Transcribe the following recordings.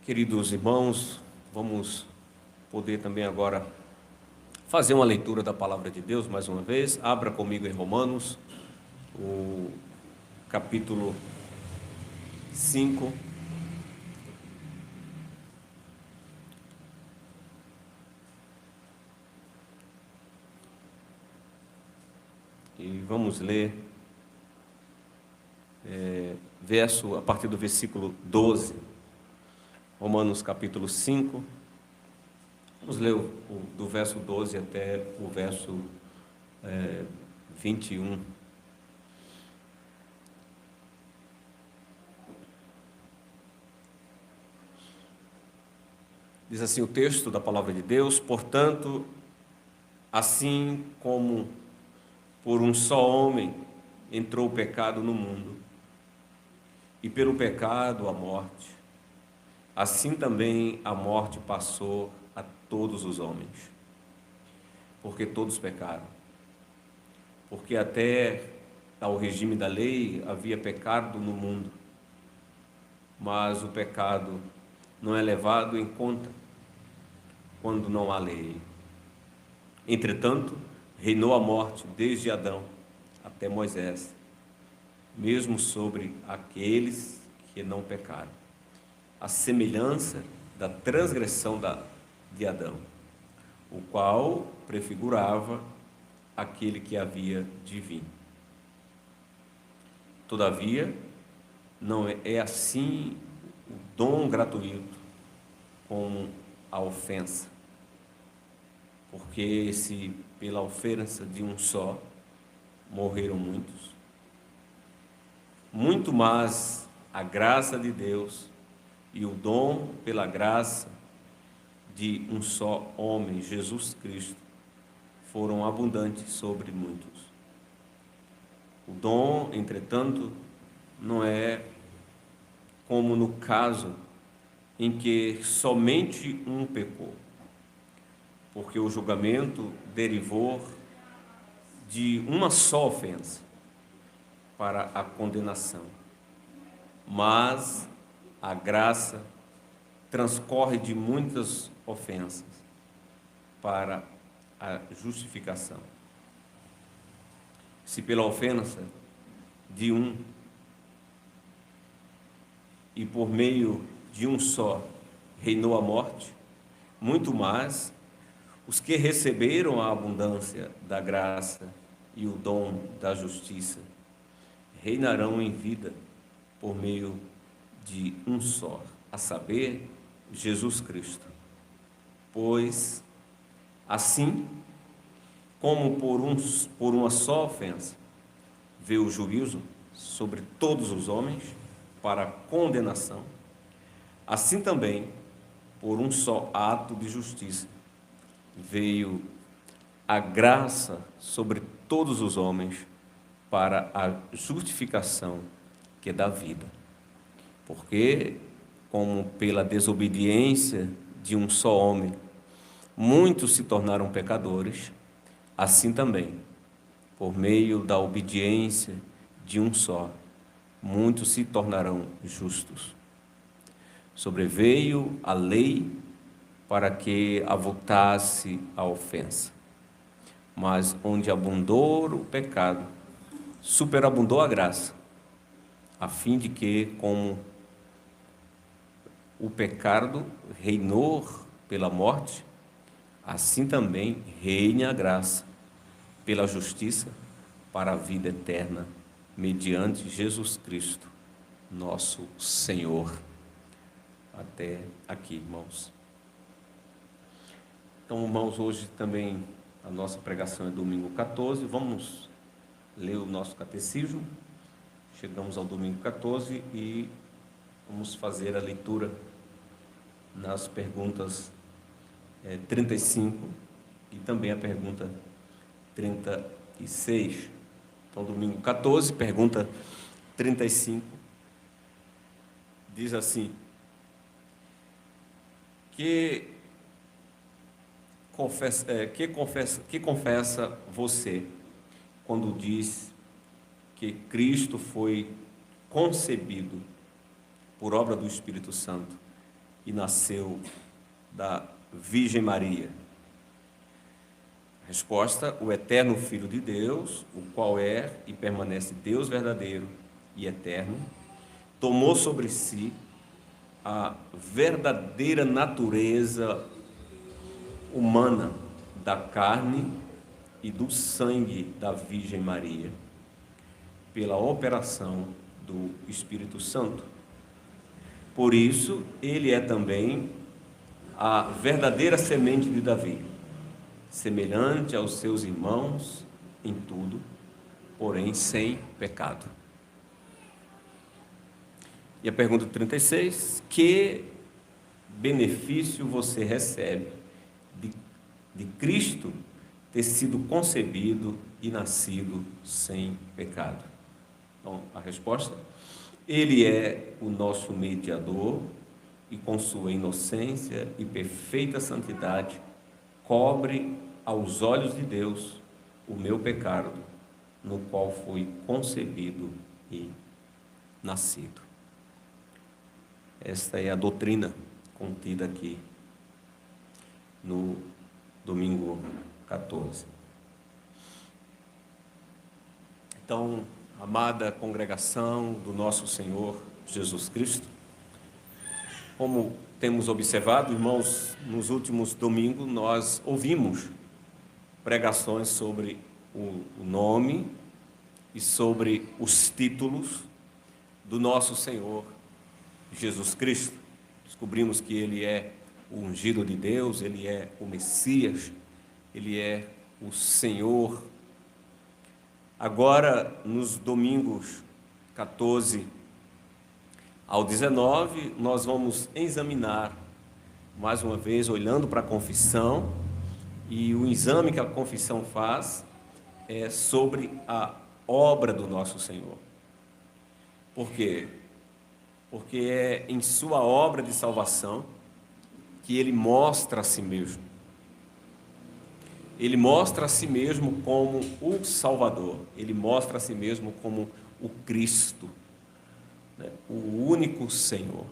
Queridos irmãos, vamos poder também agora fazer uma leitura da Palavra de Deus mais uma vez. Abra comigo em Romanos, o capítulo 5. E vamos ler a partir do versículo 12. Romanos capítulo 5. Vamos ler do verso 12 até o verso 21. Diz assim o texto da Palavra de Deus: portanto, assim como por um só homem entrou o pecado no mundo, e pelo pecado a morte, assim também a morte passou a todos os homens, porque todos pecaram. Porque até ao regime da lei havia pecado no mundo, mas o pecado não é levado em conta quando não há lei. Entretanto, reinou a morte desde Adão até Moisés, mesmo sobre aqueles que não pecaram, a semelhança da transgressão de Adão, o qual prefigurava aquele que havia de vir. Todavia, não é assim o dom gratuito como a ofensa, porque se pela ofensa de um só morreram muitos, muito mais a graça de Deus e o dom pela graça de um só homem, Jesus Cristo, foram abundantes sobre muitos. O dom, entretanto, não é como no caso em que somente um pecou, porque o julgamento derivou de uma só ofensa para a condenação, mas a graça transcorre de muitas ofensas para a justificação. Se pela ofensa de um e por meio de um só reinou a morte, muito mais os que receberam a abundância da graça e o dom da justiça reinarão em vida por meio de um só, a saber, Jesus Cristo. Pois, assim como por uma só ofensa veio o juízo sobre todos os homens para condenação, assim também, por um só ato de justiça, veio a graça sobre todos os homens para a justificação que é da vida. Porque, como pela desobediência de um só homem, muitos se tornaram pecadores, assim também, por meio da obediência de um só, muitos se tornarão justos. Sobreveio a lei para que avultasse a ofensa, mas onde abundou o pecado, superabundou a graça, a fim de que, como o pecado reinou pela morte, assim também reine a graça pela justiça para a vida eterna, mediante Jesus Cristo, nosso Senhor. Até aqui, irmãos. Então, irmãos, hoje também a nossa pregação é domingo 14, vamos ler o nosso catecismo. Chegamos ao domingo 14 e vamos fazer a leitura nas perguntas 35 e também a pergunta 36. Então, domingo 14, pergunta 35, diz assim: que confessa você quando diz que Cristo foi concebido por obra do Espírito Santo e nasceu da Virgem Maria? Resposta: o eterno Filho de Deus, o qual é e permanece Deus verdadeiro e eterno, tomou sobre si a verdadeira natureza humana da carne e do sangue da Virgem Maria, pela operação do Espírito Santo. Por isso, ele é também a verdadeira semente de Davi, semelhante aos seus irmãos em tudo, porém sem pecado. E a pergunta 36, que benefício você recebe de Cristo ter sido concebido e nascido sem pecado? Então, a resposta: ele é o nosso mediador e com sua inocência e perfeita santidade cobre aos olhos de Deus o meu pecado, no qual fui concebido e nascido. Esta é a doutrina contida aqui no domingo 14. Então, amada congregação do nosso Senhor Jesus Cristo, como temos observado, irmãos, nos últimos domingos nós ouvimos pregações sobre o nome e sobre os títulos do nosso Senhor Jesus Cristo. Descobrimos que Ele é o ungido de Deus, Ele é o Messias, Ele é o Senhor. Agora, nos domingos 14 ao 19, nós vamos examinar, mais uma vez, olhando para a confissão, e o exame que a confissão faz é sobre a obra do nosso Senhor. Por quê? Porque é em sua obra de salvação que Ele mostra a si mesmo. Ele mostra a si mesmo como o Salvador, Ele mostra a si mesmo como o Cristo, né? O único Senhor.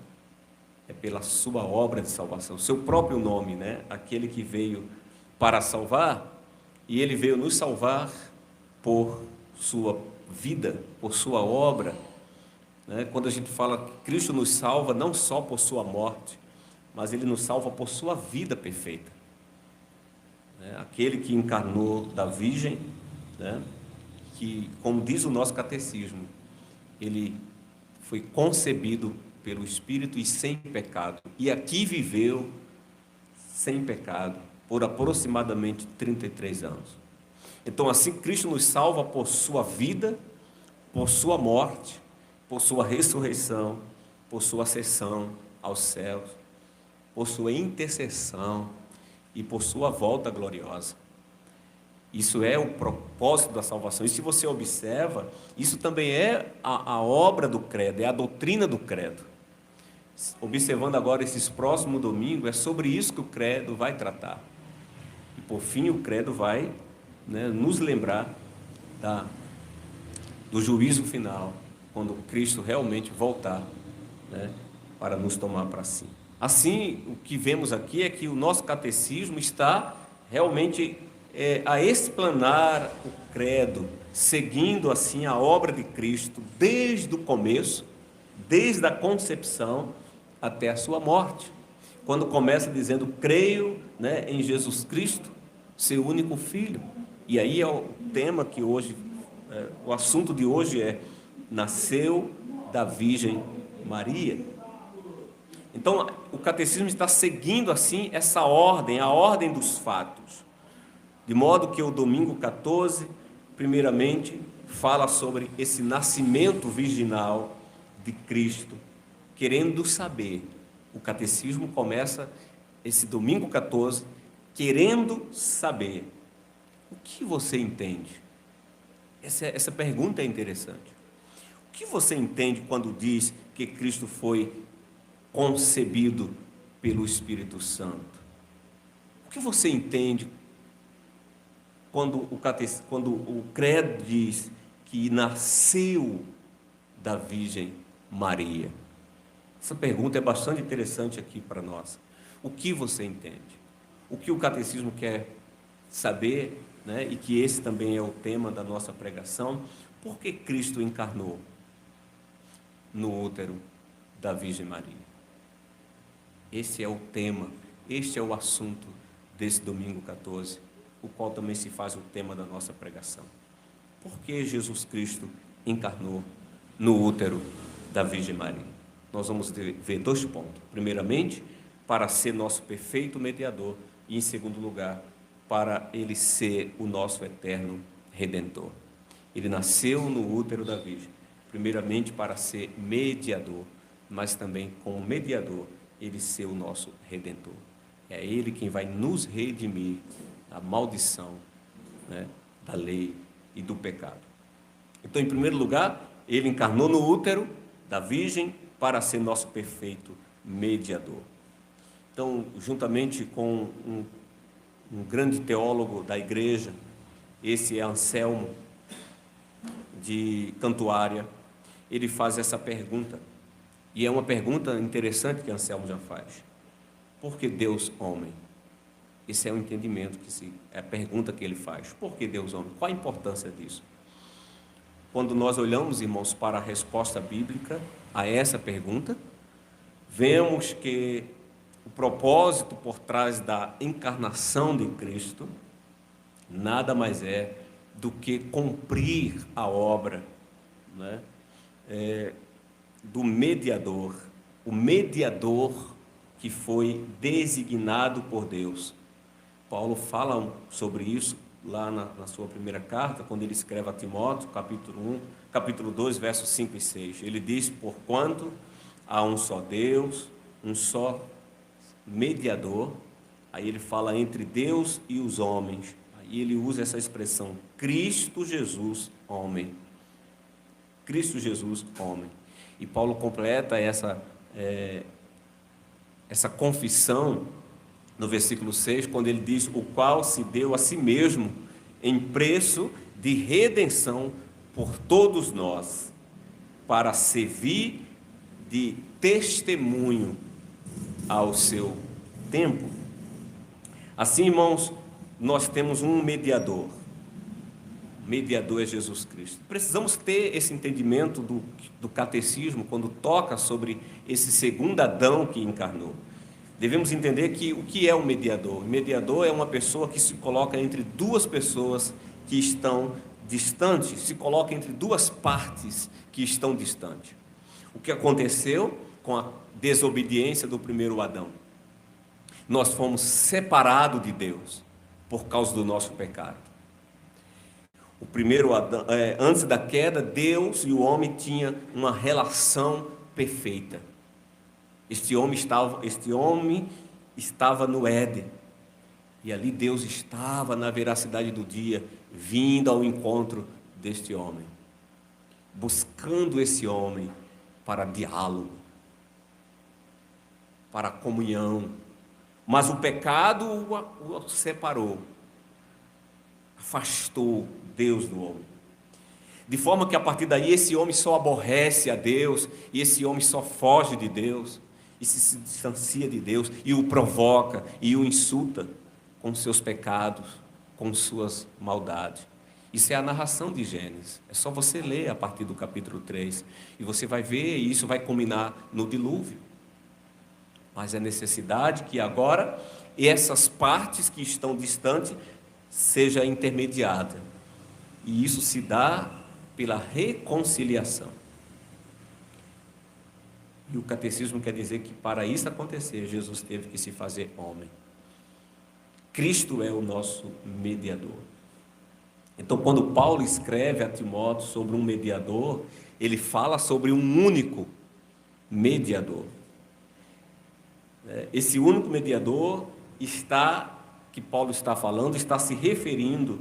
É pela sua obra de salvação, seu próprio nome, né? Aquele que veio para salvar, e Ele veio nos salvar por sua vida, por sua obra, né? Quando a gente fala que Cristo nos salva não só por sua morte, mas Ele nos salva por sua vida perfeita. Aquele que encarnou da Virgem, né, que, como diz o nosso catecismo, Ele foi concebido pelo Espírito e sem pecado, e aqui viveu sem pecado por aproximadamente 33 anos. Então, assim, Cristo nos salva por sua vida, por sua morte, por sua ressurreição, por sua ascensão aos céus, por sua intercessão e por sua volta gloriosa. Isso é o propósito da salvação. E se você observa, isso também é a obra do credo, é a doutrina do credo. Observando agora esses próximos domingos, é sobre isso que o credo vai tratar. E por fim o credo vai, né, nos lembrar do juízo final, quando Cristo realmente voltar, né, para nos tomar para si. Assim, o que vemos aqui é que o nosso catecismo está realmente a explanar o credo, seguindo assim a obra de Cristo desde o começo, desde a concepção até a sua morte. Quando começa dizendo: creio, né, em Jesus Cristo, seu único Filho. E aí é o tema que hoje, o assunto de hoje é: nasceu da Virgem Maria. Então, o catecismo está seguindo assim essa ordem, a ordem dos fatos. De modo que o domingo 14, primeiramente, fala sobre esse nascimento virginal de Cristo, querendo saber. O catecismo começa esse domingo 14, querendo saber. O que você entende? Essa pergunta é interessante. O que você entende quando diz que Cristo foi concebido pelo Espírito Santo? O que você entende quando o credo diz que nasceu da Virgem Maria? Essa pergunta é bastante interessante aqui para nós. O que você entende? O que o catecismo quer saber, né? E que esse também é o tema da nossa pregação. Por que Cristo encarnou no útero da Virgem Maria? Esse é o tema, este é o assunto desse domingo 14, o qual também se faz o tema da nossa pregação. Por que Jesus Cristo encarnou no útero da Virgem Maria? Nós vamos ver 2 pontos. Primeiramente, para ser nosso perfeito mediador, e em segundo lugar, para ele ser o nosso eterno redentor. Ele nasceu no útero da Virgem, primeiramente para ser mediador, mas também como mediador, ele ser o nosso redentor. É ele quem vai nos redimir da maldição, né, da lei e do pecado. Então, em primeiro lugar, ele encarnou no útero da Virgem para ser nosso perfeito mediador. Então, juntamente com um grande teólogo da igreja, esse é Anselmo de Cantuária, ele faz essa pergunta, e é uma pergunta interessante que Anselmo já faz: por que Deus homem? Esse é o entendimento, é a pergunta que ele faz. Por que Deus homem? Qual a importância disso? Quando nós olhamos, irmãos, para a resposta bíblica a essa pergunta, vemos que o propósito por trás da encarnação de Cristo nada mais é do que cumprir a obra, né, do mediador, o mediador que foi designado por Deus. Paulo fala sobre isso lá na sua primeira carta, quando ele escreve a Timóteo, capítulo 2, versos 5 e 6. Ele diz: porquanto há um só Deus, um só mediador. Aí ele fala entre Deus e os homens. Aí ele usa essa expressão, Cristo Jesus, homem. Cristo Jesus, homem. E Paulo completa essa confissão no versículo 6, quando ele diz: o qual se deu a si mesmo em preço de redenção por todos nós, para servir de testemunho ao seu tempo. Assim, irmãos, nós temos um mediador. O mediador é Jesus Cristo. Precisamos ter esse entendimento do catecismo quando toca sobre esse segundo Adão que encarnou. Devemos entender que o que é um mediador? O mediador é uma pessoa que se coloca entre duas pessoas que estão distantes, se coloca entre duas partes que estão distantes. O que aconteceu com a desobediência do primeiro Adão? Nós fomos separados de Deus por causa do nosso pecado. O primeiro Adão, antes da queda, Deus e o homem tinham uma relação perfeita. Este homem estava no Éden, e ali Deus estava na veracidade do dia, vindo ao encontro deste homem, buscando esse homem para diálogo, para comunhão. Mas o pecado o separou, afastou Deus do homem, de forma que a partir daí esse homem só aborrece a Deus, e esse homem só foge de Deus, e se distancia de Deus, e o provoca, e o insulta com seus pecados, com suas maldades. Isso é a narração de Gênesis. É só você ler a partir do capítulo 3, e você vai ver, e isso vai culminar no dilúvio. Mas é necessidade que agora essas partes que estão distantes seja intermediada. E isso se dá pela reconciliação. E o catecismo quer dizer que para isso acontecer, Jesus teve que se fazer homem. Cristo é o nosso mediador. Então, quando Paulo escreve a Timóteo sobre um mediador, ele fala sobre um único mediador. Esse único mediador que Paulo está falando, está se referindo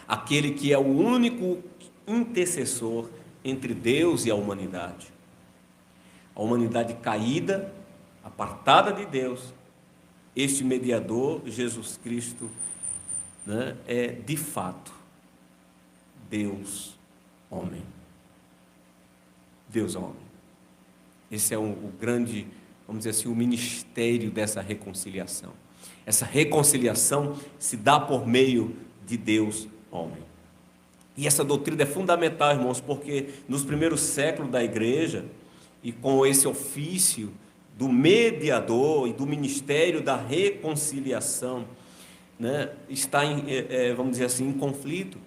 àquele que é o único intercessor entre Deus e a humanidade. A humanidade caída, apartada de Deus, este mediador, Jesus Cristo, né, é de fato Deus homem. Deus homem. Esse é o grande, vamos dizer assim, o ministério dessa reconciliação. Essa reconciliação se dá por meio de Deus, homem. E essa doutrina é fundamental, irmãos, porque nos primeiros séculos da igreja, e com esse ofício do mediador e do ministério da reconciliação, né, está, vamos dizer assim, em conflito.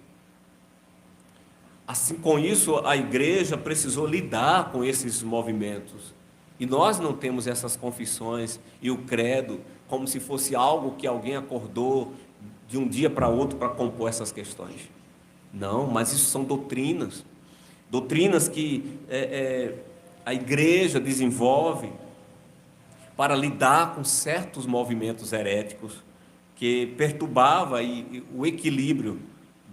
Assim, com isso, a igreja precisou lidar com esses movimentos. E nós não temos essas confissões e o credo como se fosse algo que alguém acordou de um dia para outro para compor essas questões. Não, mas isso são doutrinas. Doutrinas que a igreja desenvolve para lidar com certos movimentos heréticos que perturbava o equilíbrio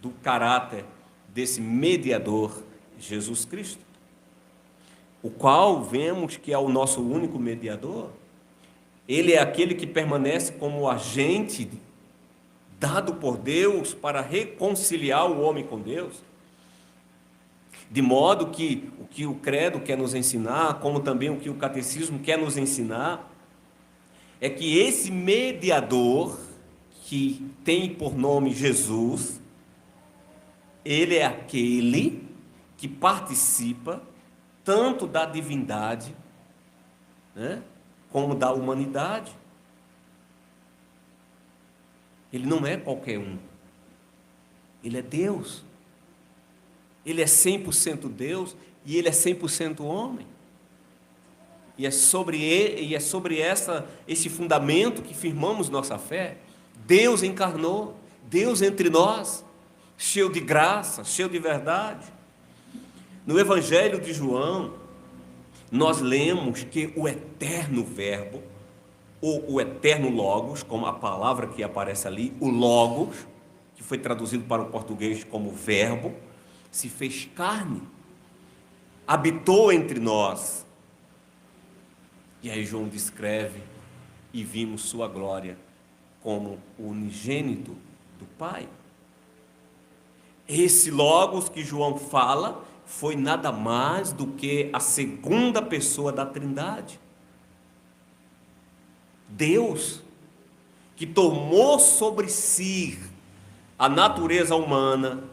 do caráter desse mediador, Jesus Cristo, o qual vemos que é o nosso único mediador. Ele é aquele que permanece como agente dado por Deus para reconciliar o homem com Deus, de modo que o que o credo quer nos ensinar, como também o que o catecismo quer nos ensinar, é que esse mediador, que tem por nome Jesus, ele é aquele que participa tanto da divindade, né, como da humanidade. Ele não é qualquer um. Ele é Deus. Ele é 100% Deus e ele é 100% homem. E é sobre esse fundamento que firmamos nossa fé. Deus encarnou, Deus entre nós, cheio de graça, cheio de verdade. No Evangelho de João, nós lemos que o eterno Verbo, ou o eterno Logos, como a palavra que aparece ali, o Logos, que foi traduzido para o português como Verbo, se fez carne, habitou entre nós. E aí João descreve: e vimos sua glória como o unigênito do Pai. Esse Logos que João fala foi nada mais do que a segunda pessoa da Trindade. Deus, que tomou sobre si a natureza humana,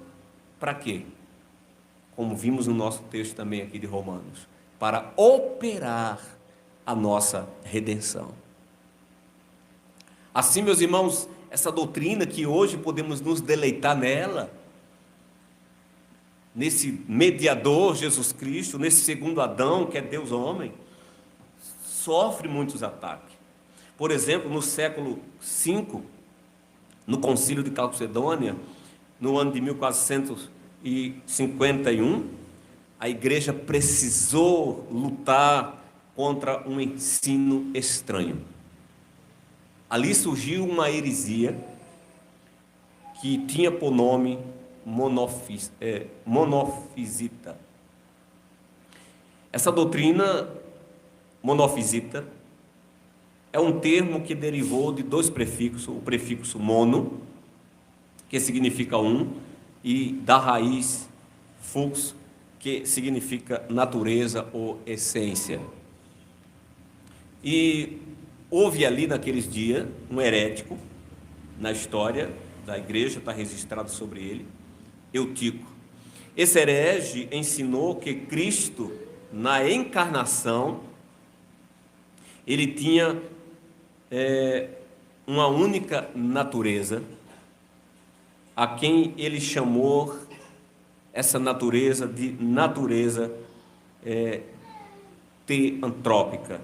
para quê? Como vimos no nosso texto também aqui de Romanos, para operar a nossa redenção. Assim, meus irmãos, essa doutrina que hoje podemos nos deleitar nela, nesse mediador Jesus Cristo, nesse segundo Adão, que é Deus homem, sofre muitos ataques. Por exemplo, no século V, no Concílio de Calcedônia, no ano de 1451, a igreja precisou lutar contra um ensino estranho. Ali surgiu uma heresia que tinha por nome monofisita. Essa doutrina monofisita é um termo que derivou de dois prefixos, o prefixo mono, que significa um, e da raiz fux, que significa natureza ou essência. E houve ali naqueles dias um herético, na história da igreja, está registrado sobre ele, Eutico. Esse herege ensinou que Cristo, na encarnação, ele tinha uma única natureza, a quem ele chamou essa natureza de natureza teantrópica.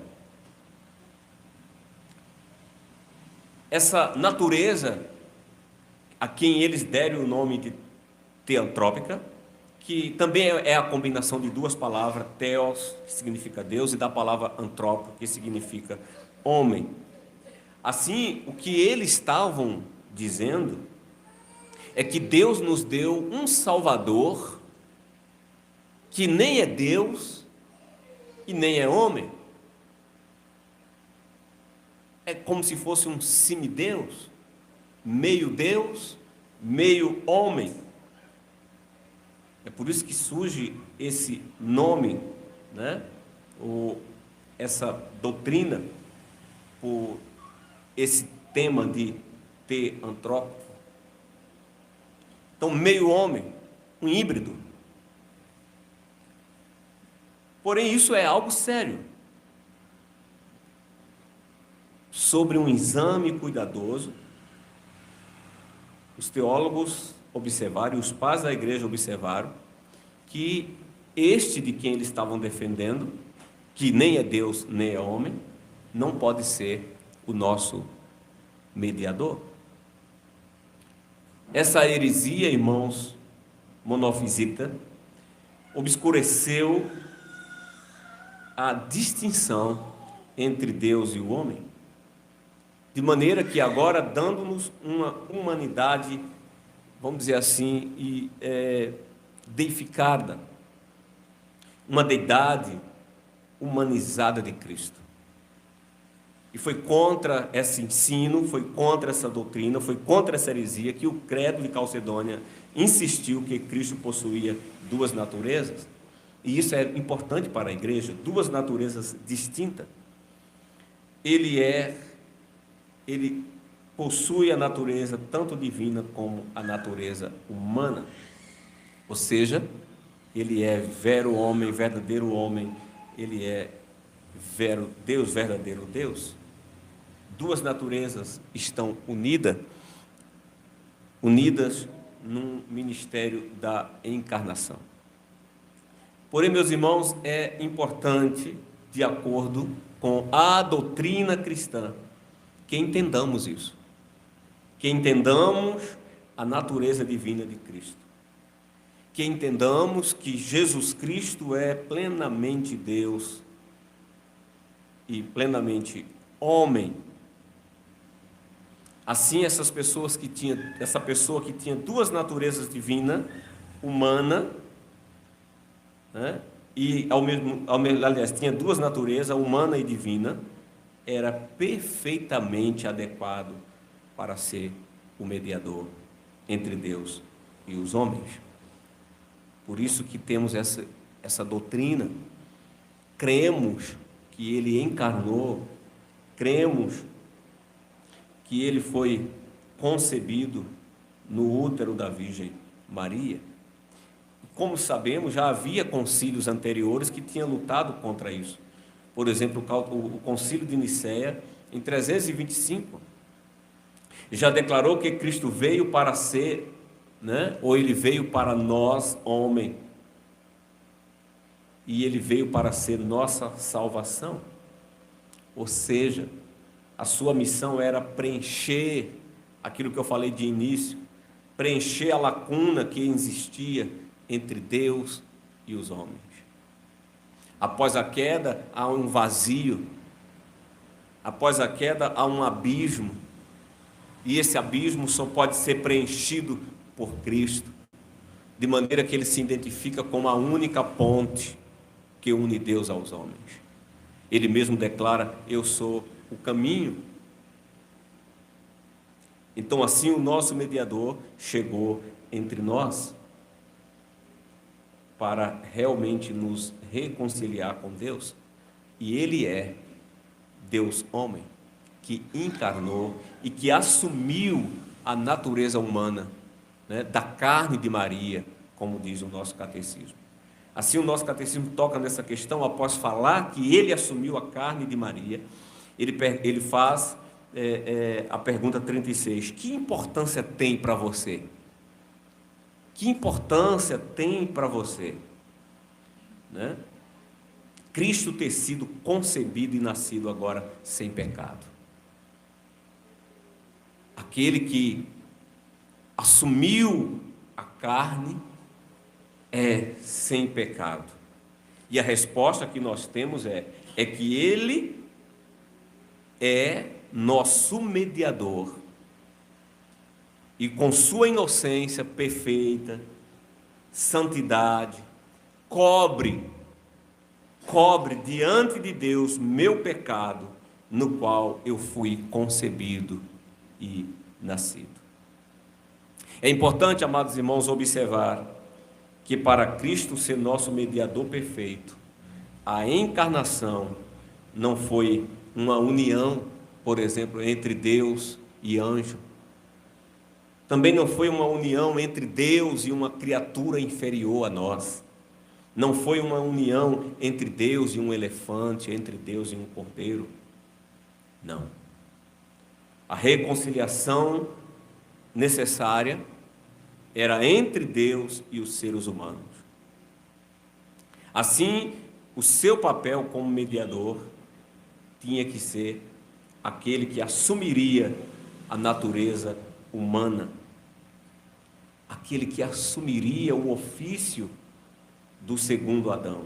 Essa natureza, a quem eles deram o nome de teantrópica, que também é a combinação de duas palavras, theos, que significa Deus, e da palavra antrópico, que significa homem. Assim, o que eles estavam dizendo é que Deus nos deu um Salvador que nem é Deus e nem é homem. É como se fosse um semideus, meio homem. É por isso que surge esse nome, né? essa doutrina por esse tema de teantrópico. Então, meio homem, um híbrido. Porém, isso é algo sério. Sobre um exame cuidadoso, os teólogos observaram, e os pais da igreja observaram, que este de quem eles estavam defendendo, que nem é Deus, nem é homem, não pode ser o nosso mediador. Essa heresia, irmãos, monofisita, obscureceu a distinção entre Deus e o homem, de maneira que agora, dando-nos uma humanidade, vamos dizer assim, deificada, uma deidade humanizada de Cristo. E foi contra esse ensino, foi contra essa doutrina, foi contra essa heresia que o credo de Calcedônia insistiu que Cristo possuía duas naturezas. E isso é importante para a igreja, duas naturezas distintas. Ele possui a natureza tanto divina como a natureza humana. Ou seja, ele é vero homem, verdadeiro homem, ele é vero Deus, verdadeiro Deus. Duas naturezas estão unidas num ministério da encarnação. Porém, meus irmãos, é importante, de acordo com a doutrina cristã, que entendamos isso, que entendamos a natureza divina de Cristo, que entendamos que Jesus Cristo é plenamente Deus e plenamente homem. Assim, essa pessoa que tinha duas naturezas divinas, humana, né? E aliás, tinha duas naturezas, humana e divina, era perfeitamente adequado para ser o mediador entre Deus e os homens. Por isso que temos essa doutrina, cremos que ele encarnou, cremos que ele foi concebido no útero da Virgem Maria. Como sabemos, já havia concílios anteriores que tinham lutado contra isso. Por exemplo, o concílio de Nicéia, em 325, já declarou que Cristo veio para ser, né? Ou ele veio para nós, homem, e ele veio para ser nossa salvação. Ou seja, a sua missão era preencher aquilo que eu falei de início, preencher a lacuna que existia entre Deus e os homens. Após a queda, há um vazio. Após a queda, há um abismo. E esse abismo só pode ser preenchido por Cristo, de maneira que ele se identifica como a única ponte que une Deus aos homens. Ele mesmo declara: eu sou o caminho. Então, assim, o nosso mediador chegou entre nós para realmente nos reconciliar com Deus. E ele é Deus homem, que encarnou e que assumiu a natureza humana, né, da carne de Maria, como diz o nosso catecismo. Assim, o nosso catecismo toca nessa questão, após falar que ele assumiu a carne de Maria, ele faz a pergunta 36, que importância tem para você? Que importância tem para você? Né? Cristo ter sido concebido e nascido agora sem pecado. Aquele que assumiu a carne é sem pecado. E a resposta que nós temos é que ele é nosso mediador. E com sua inocência perfeita, santidade, cobre diante de Deus meu pecado, no qual eu fui concebido e nascido. É importante, amados irmãos, observar que para Cristo ser nosso mediador perfeito, a encarnação não foi uma união, por exemplo, entre Deus e anjo. Também não foi uma união entre Deus e uma criatura inferior a nós. Não foi uma união entre Deus e um elefante, entre Deus e um cordeiro. Não. A reconciliação necessária era entre Deus e os seres humanos. Assim, o seu papel como mediador tinha que ser aquele que assumiria a natureza humana, aquele que assumiria o ofício do segundo Adão,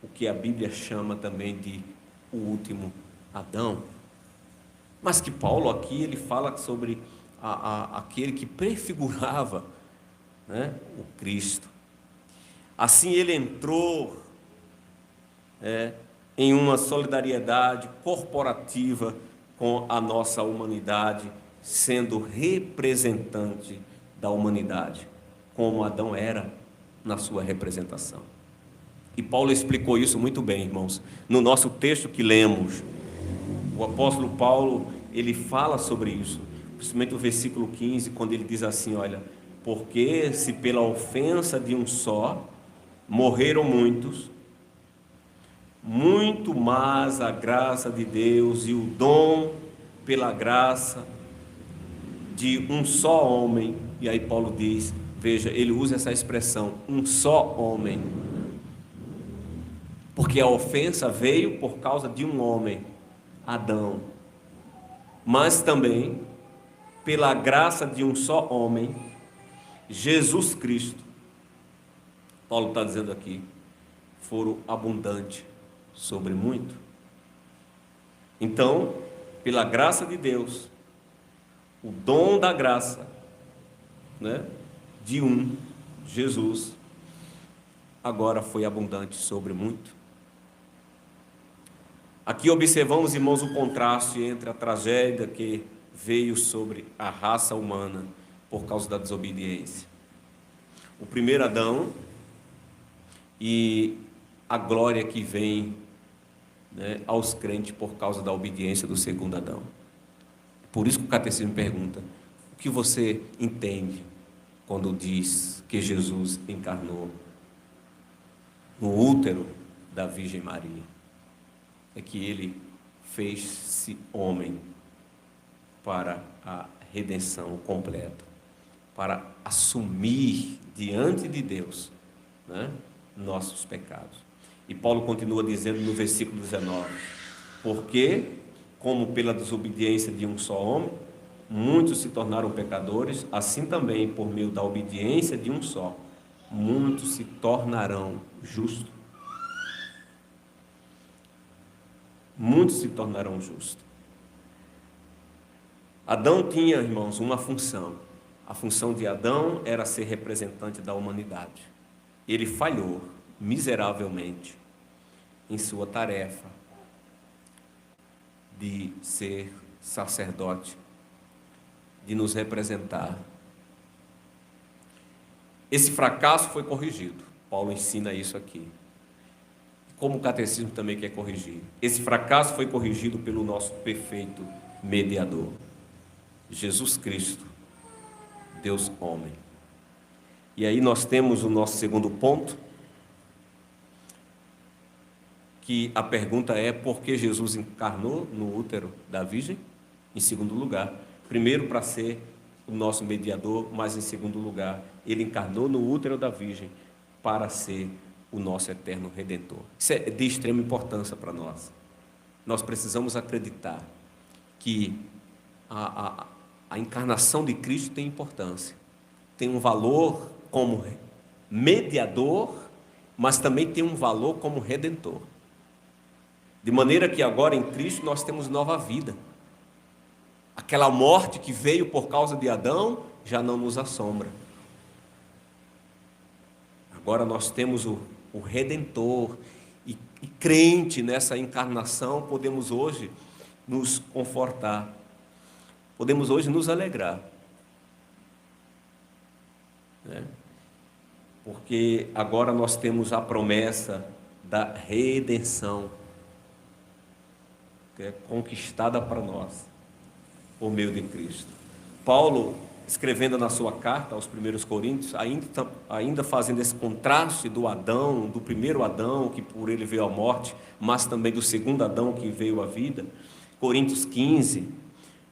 o que a Bíblia chama também de o último Adão. Mas que Paulo aqui ele fala sobre aquele que prefigurava, né, o Cristo. Assim ele entrou em uma solidariedade corporativa com a nossa humanidade, sendo representante da humanidade, como Adão era na sua representação. E Paulo explicou isso muito bem, irmãos, no nosso texto que lemos. O apóstolo Paulo, ele fala sobre isso, principalmente o versículo 15, quando ele diz assim, olha, porque se pela ofensa de um só morreram muitos, muito mais a graça de Deus e o dom pela graça de um só homem. E aí Paulo diz, veja, ele usa essa expressão, um só homem, porque a ofensa veio por causa de um homem, Adão, mas também pela graça de um só homem, Jesus Cristo. Paulo está dizendo aqui, foram abundantes sobre muito. Então, pela graça de Deus, o dom da graça, né, de um, Jesus, agora foi abundante sobre muito. Aqui observamos, irmãos, o contraste entre a tragédia que veio sobre a raça humana por causa da desobediência. O primeiro Adão e a glória que vem, né, aos crentes por causa da obediência do segundo Adão. Por isso que o catecismo pergunta, o que você entende quando diz que Jesus encarnou no útero da Virgem Maria? É que ele fez-se homem para a redenção completa, para assumir diante de Deus, né, nossos pecados. E Paulo continua dizendo no versículo 19, porque, como pela desobediência de um só homem, muitos se tornaram pecadores, assim também, por meio da obediência de um só, muitos se tornarão justos. Muitos se tornarão justos. Adão tinha, irmãos, uma função. A função de Adão era ser representante da humanidade. Ele falhou miseravelmente em sua tarefa de ser sacerdote, de nos representar. Esse fracasso foi corrigido. Paulo ensina isso aqui. Como o catecismo também quer corrigir. Esse fracasso foi corrigido pelo nosso perfeito mediador, Jesus Cristo, Deus homem. E aí nós temos o nosso segundo ponto, que a pergunta é, por que Jesus encarnou no útero da Virgem? Em segundo lugar, primeiro para ser o nosso mediador, mas em segundo lugar, ele encarnou no útero da Virgem para ser o nosso eterno Redentor. Isso é de extrema importância para nós. Nós precisamos acreditar que a encarnação de Cristo tem importância, tem um valor como mediador, mas também tem um valor como redentor. De maneira que agora em Cristo nós temos nova vida. Aquela morte que veio por causa de Adão já não nos assombra. Agora nós temos o Redentor, e crente nessa encarnação, podemos hoje nos confortar, podemos hoje nos alegrar, né? Porque agora nós temos a promessa da redenção. que é conquistada para nós por meio de Cristo. Paulo, escrevendo na sua carta aos 1 Coríntios, ainda fazendo esse contraste do Adão, do primeiro Adão, que por ele veio a morte, mas também do segundo Adão, que veio a vida. Coríntios 15,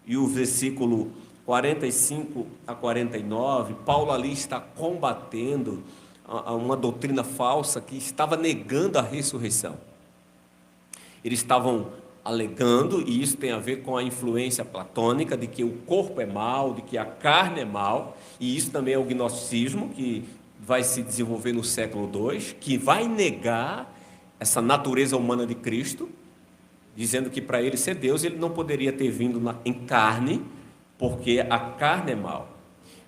e o versículo 45 a 49, Paulo ali está combatendo uma doutrina falsa que estava negando a ressurreição. Eles estavam alegando, e isso tem a ver com a influência platônica, de que o corpo é mau, de que a carne é mau, e isso também é o gnosticismo, que vai se desenvolver no século II, que vai negar essa natureza humana de Cristo, dizendo que para ele ser Deus, ele não poderia ter vindo em carne, porque a carne é mau.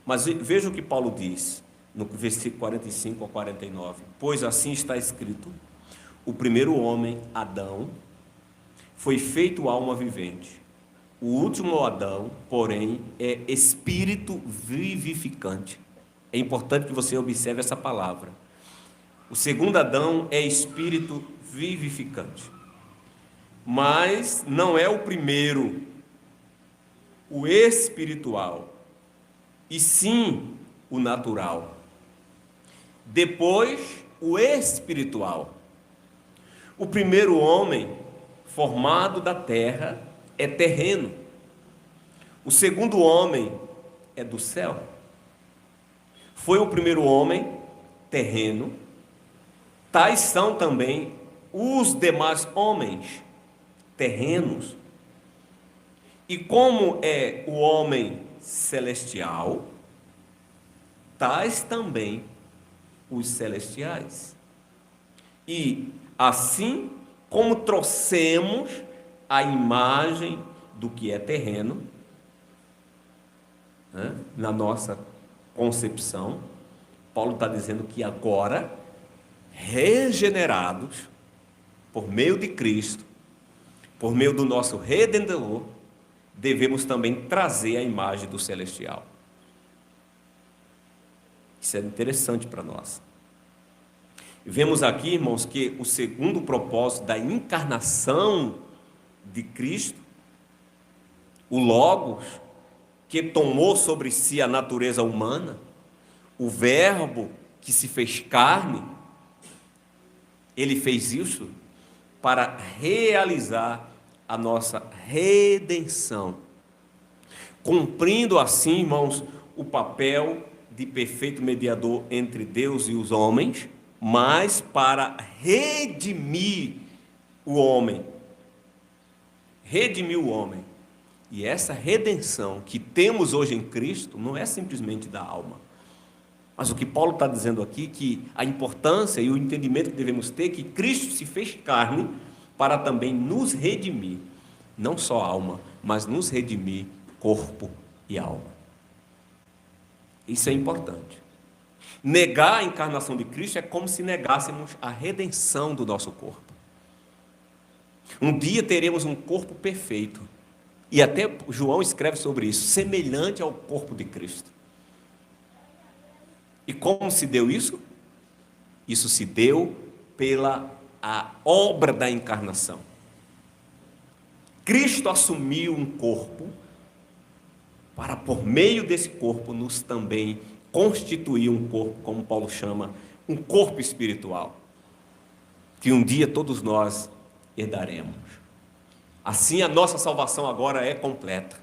Mas veja o que Paulo diz, no versículo 45 a 49. Pois assim está escrito: o primeiro homem, Adão, foi feito alma vivente. O último Adão, porém, é espírito vivificante. É importante que você observe essa palavra. O segundo Adão é espírito vivificante. Mas não é o primeiro, o espiritual, e sim o natural. Depois, o espiritual. O primeiro homem, formado da terra, é terreno. O segundo homem é do céu. Foi o primeiro homem terreno, tais são também os demais homens terrenos. E como é o homem celestial, tais também os celestiais. E assim como trouxemos a imagem do que é terreno, né, na nossa concepção, Paulo está dizendo que agora, regenerados por meio de Cristo, por meio do nosso Redentor, devemos também trazer a imagem do celestial. Isso é interessante para nós. Vemos aqui, irmãos, que o segundo propósito da encarnação de Cristo, o Logos, que tomou sobre si a natureza humana, o Verbo que se fez carne, ele fez isso para realizar a nossa redenção, cumprindo assim, irmãos, o papel de perfeito mediador entre Deus e os homens, mas para redimir o homem. Redimir o homem. E essa redenção que temos hoje em Cristo não é simplesmente da alma. Mas o que Paulo está dizendo aqui, que a importância e o entendimento que devemos ter, que Cristo se fez carne para também nos redimir, não só alma, mas nos redimir corpo e alma. Isso é importante. Negar a encarnação de Cristo é como se negássemos a redenção do nosso corpo. Um dia teremos um corpo perfeito, e até João escreve sobre isso, semelhante ao corpo de Cristo. E como se deu isso? Isso se deu pela a obra da encarnação. Cristo assumiu um corpo para, por meio desse corpo, nos também constituir um corpo, como Paulo chama, um corpo espiritual, que um dia todos nós herdaremos. Assim, a nossa salvação agora é completa.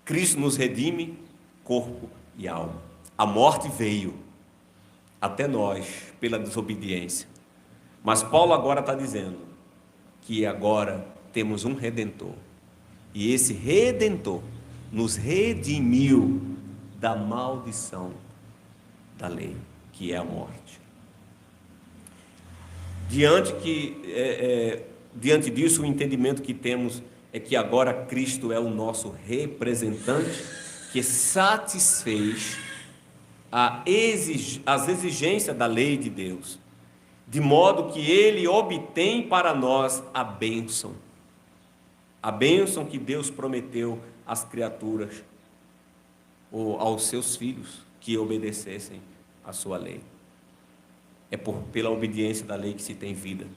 Cristo nos redime, corpo e alma. A morte veio até nós pela desobediência. Mas Paulo agora está dizendo que agora temos um Redentor. E esse Redentor nos redimiu da maldição da lei, que é a morte. Diante disso, o entendimento que temos é que agora Cristo é o nosso representante, que satisfez as exigências da lei de Deus, de modo que ele obtém para nós a bênção que Deus prometeu às criaturas, ou aos seus filhos, que obedecessem à sua lei. É pela obediência da lei que se tem vida,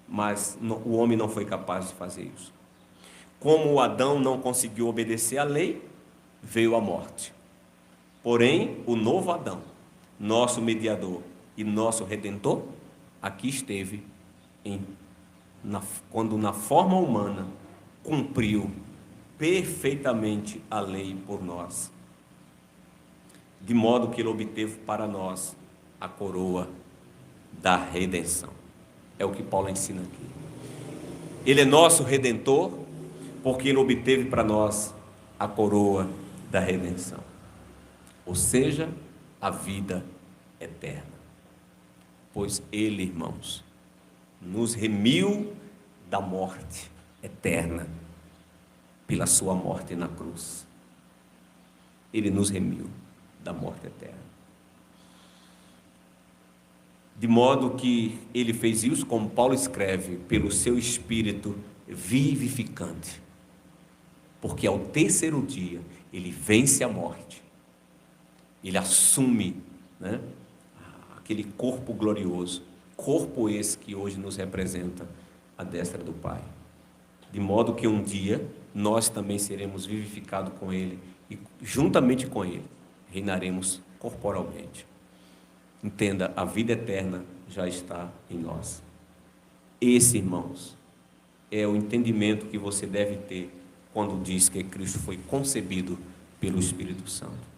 mas o homem não foi capaz de fazer isso. Como Adão não conseguiu obedecer à lei, veio a morte. Porém, o novo Adão, nosso mediador e nosso redentor, aqui esteve quando na forma humana cumpriu perfeitamente a lei por nós, de modo que ele obteve para nós a coroa da redenção. É o que Paulo ensina aqui. Ele é nosso redentor, porque ele obteve para nós a coroa da redenção, ou seja, a vida eterna. Pois ele, irmãos, nos remiu da morte eterna pela sua morte na cruz. Ele nos remiu da morte eterna. De modo que ele fez isso, como Paulo escreve, pelo seu Espírito vivificante. Porque ao terceiro dia ele vence a morte. Ele assume, né, aquele corpo glorioso, corpo esse que hoje nos representa à destra do Pai. De modo que um dia nós também seremos vivificados com ele e juntamente com ele reinaremos corporalmente. Entenda, a vida eterna já está em nós. Esse, irmãos, é o entendimento que você deve ter quando diz que Cristo foi concebido pelo Espírito Santo.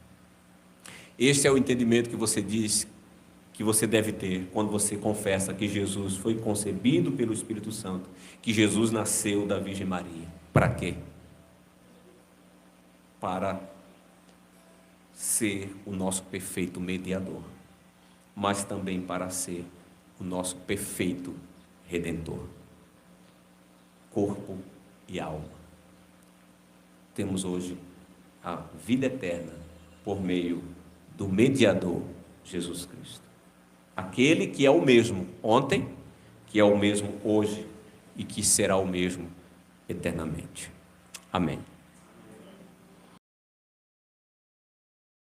Este é o entendimento que você diz que você deve ter quando você confessa que Jesus foi concebido pelo Espírito Santo, que Jesus nasceu da Virgem Maria. Para quê? Para ser o nosso perfeito mediador, mas também para ser o nosso perfeito redentor, corpo e alma. Temos hoje a vida eterna por meio do mediador Jesus Cristo. Aquele que é o mesmo ontem, que é o mesmo hoje e que será o mesmo eternamente. Amém.